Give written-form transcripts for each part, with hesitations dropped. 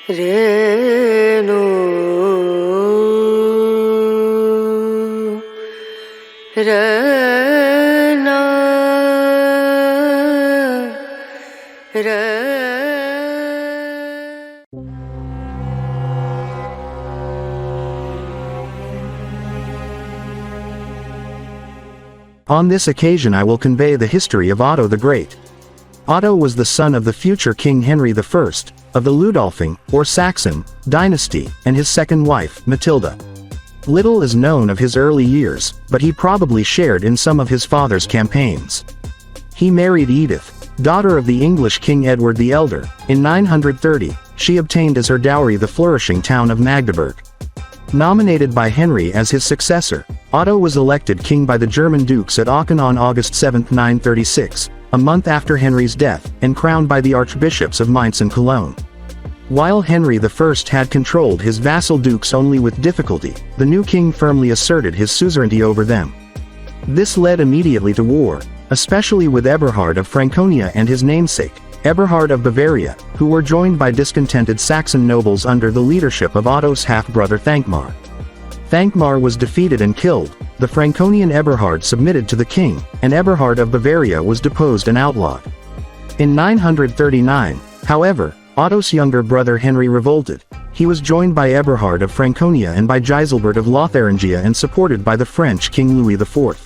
Renu Rana Ra. On this occasion I will convey the history of Otto the Great. Otto was the son of the future King Henry I, of the Ludolfing, or Saxon, dynasty, and his second wife, Matilda. Little is known of his early years, but he probably shared in some of his father's campaigns. He married Edith, daughter of the English King Edward the Elder. In 930, she obtained as her dowry the flourishing town of Magdeburg. Nominated by Henry as his successor, Otto was elected king by the German dukes at Aachen on August 7, 936, a month after Henry's death, and crowned by the archbishops of Mainz and Cologne. While Henry I had controlled his vassal dukes only with difficulty, the new king firmly asserted his suzerainty over them. This led immediately to war, especially with Eberhard of Franconia and his namesake, Eberhard of Bavaria, who were joined by discontented Saxon nobles under the leadership of Otto's half-brother Thankmar. Thankmar was defeated and killed, the Franconian Eberhard submitted to the king, and Eberhard of Bavaria was deposed and outlawed. In 939, however, Otto's younger brother Henry revolted. He was joined by Eberhard of Franconia and by Giselbert of Lotharingia and supported by the French King Louis IV.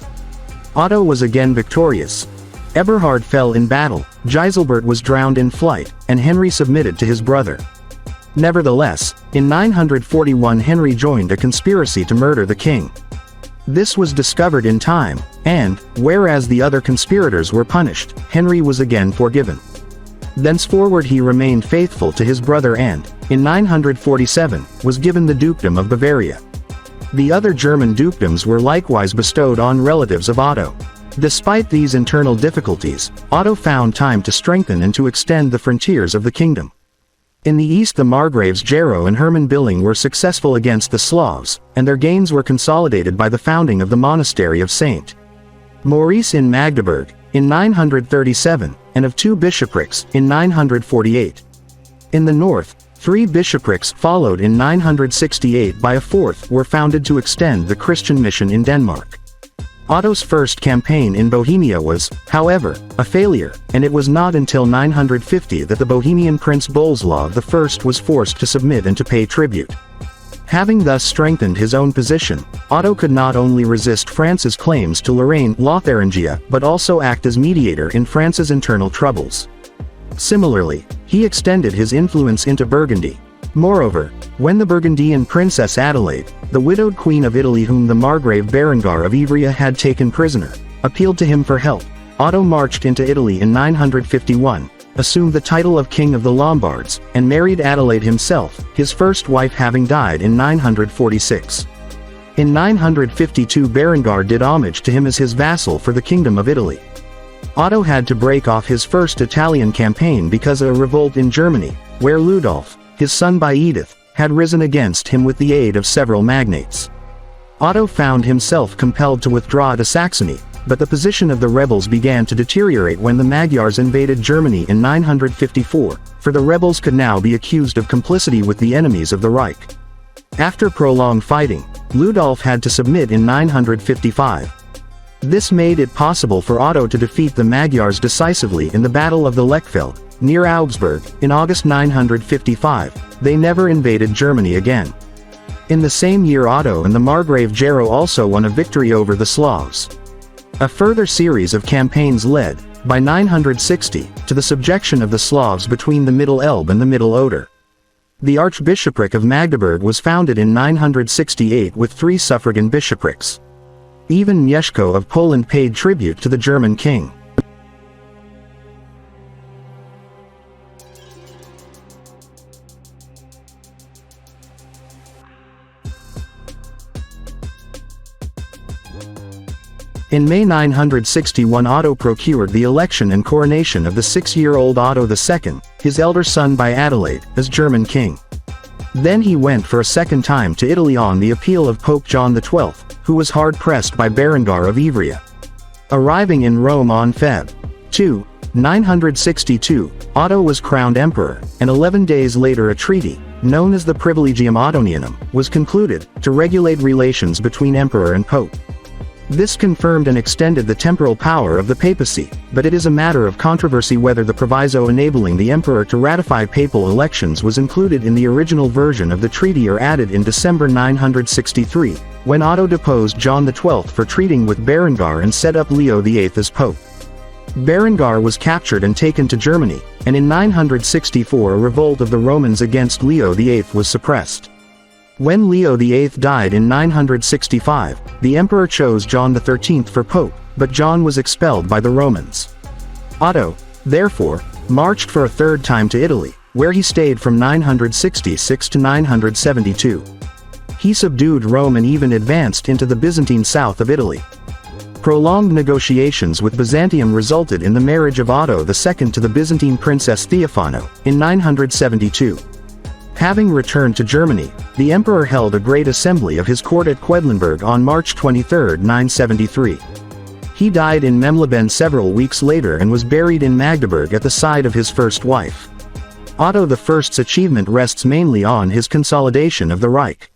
Otto was again victorious. Eberhard fell in battle, Giselbert was drowned in flight, and Henry submitted to his brother. Nevertheless, in 941 Henry joined a conspiracy to murder the king. This was discovered in time, and, whereas the other conspirators were punished, Henry was again forgiven. Thenceforward he remained faithful to his brother and, in 947, was given the dukedom of Bavaria. The other German dukedoms were likewise bestowed on relatives of Otto. Despite these internal difficulties, Otto found time to strengthen and to extend the frontiers of the kingdom. In the east the Margraves Gero and Hermann Billing were successful against the Slavs, and their gains were consolidated by the founding of the monastery of St. Maurice in Magdeburg, in 937, and of 2 bishoprics, in 948. In the north, 3 bishoprics, followed in 968 by a 4th, were founded to extend the Christian mission in Denmark. Otto's first campaign in Bohemia was, however, a failure, and it was not until 950 that the Bohemian Prince Boleslav I was forced to submit and to pay tribute. Having thus strengthened his own position, Otto could not only resist France's claims to Lorraine, Lotharingia, but also act as mediator in France's internal troubles. Similarly, he extended his influence into Burgundy. Moreover, when the Burgundian Princess Adelaide, the widowed Queen of Italy whom the Margrave Berengar of Ivrea had taken prisoner, appealed to him for help, Otto marched into Italy in 951, assumed the title of King of the Lombards, and married Adelaide himself, his first wife having died in 946. In 952 Berengar did homage to him as his vassal for the Kingdom of Italy. Otto had to break off his first Italian campaign because of a revolt in Germany, where Ludolf, his son by Edith, had risen against him with the aid of several magnates. Otto found himself compelled to withdraw to Saxony, but the position of the rebels began to deteriorate when the Magyars invaded Germany in 954, for the rebels could now be accused of complicity with the enemies of the Reich. After prolonged fighting, Ludolf had to submit in 955. This made it possible for Otto to defeat the Magyars decisively in the Battle of the Lechfeld, near Augsburg, in August 955. They never invaded Germany again. In the same year Otto and the Margrave Gero also won a victory over the Slavs. A further series of campaigns led, by 960, to the subjection of the Slavs between the Middle Elbe and the Middle Oder. The Archbishopric of Magdeburg was founded in 968 with 3 suffragan bishoprics. Even Mieszko of Poland paid tribute to the German king. In May 961 Otto procured the election and coronation of the 6-year-old Otto II, his elder son by Adelaide, as German king. Then he went for a second time to Italy on the appeal of Pope John XII, who was hard-pressed by Berengar of Ivrea. Arriving in Rome on Feb. 2, 962, Otto was crowned emperor, and 11 days later a treaty, known as the Privilegium Ottonianum, was concluded, to regulate relations between emperor and pope. This confirmed and extended the temporal power of the papacy, but it is a matter of controversy whether the proviso enabling the emperor to ratify papal elections was included in the original version of the treaty or added in December 963, when Otto deposed John XII for treating with Berengar and set up Leo VIII as pope. Berengar was captured and taken to Germany, and in 964 a revolt of the Romans against Leo VIII was suppressed. When Leo VIII died in 965, the emperor chose John XIII for pope, but John was expelled by the Romans. Otto, therefore, marched for a third time to Italy, where he stayed from 966 to 972. He subdued Rome and even advanced into the Byzantine south of Italy. Prolonged negotiations with Byzantium resulted in the marriage of Otto II to the Byzantine princess Theophano, in 972. Having returned to Germany, the emperor held a great assembly of his court at Quedlinburg on March 23, 973. He died in Memleben several weeks later and was buried in Magdeburg at the side of his first wife. Otto I's achievement rests mainly on his consolidation of the Reich.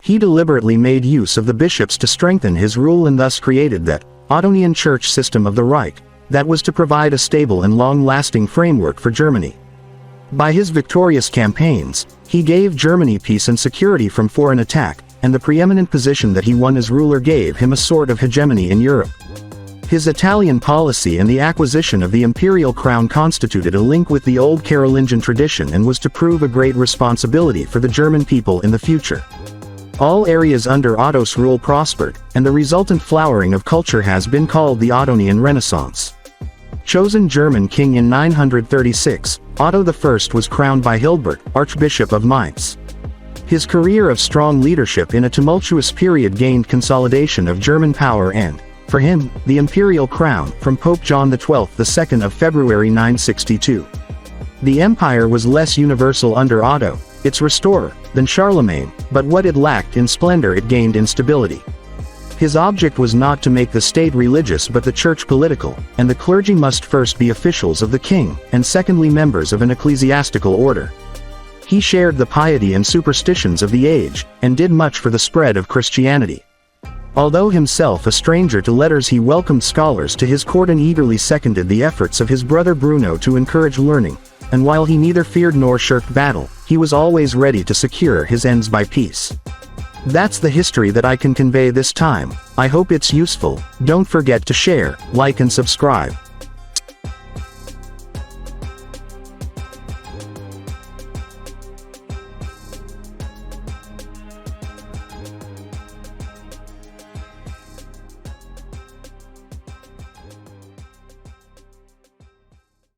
He deliberately made use of the bishops to strengthen his rule and thus created that Ottonian church system of the Reich, that was to provide a stable and long-lasting framework for Germany. By his victorious campaigns, he gave Germany peace and security from foreign attack, and the preeminent position that he won as ruler gave him a sort of hegemony in Europe. His Italian policy and the acquisition of the imperial crown constituted a link with the old Carolingian tradition and was to prove a great responsibility for the German people in the future. All areas under Otto's rule prospered, and the resultant flowering of culture has been called the Ottonian Renaissance. Chosen German king in 936, Otto I was crowned by Hildebert, Archbishop of Mainz. His career of strong leadership in a tumultuous period gained consolidation of German power and, for him, the imperial crown, from Pope John XII, the 2nd of February 962. The empire was less universal under Otto, its restorer, than Charlemagne, but what it lacked in splendor it gained in stability. His object was not to make the state religious but the church political, and the clergy must first be officials of the king, and secondly members of an ecclesiastical order. He shared the piety and superstitions of the age, and did much for the spread of Christianity. Although himself a stranger to letters, he welcomed scholars to his court and eagerly seconded the efforts of his brother Bruno to encourage learning, and while he neither feared nor shirked battle, he was always ready to secure his ends by peace. That's the history that I can convey this time. I hope it's useful. Don't forget to share, like and subscribe.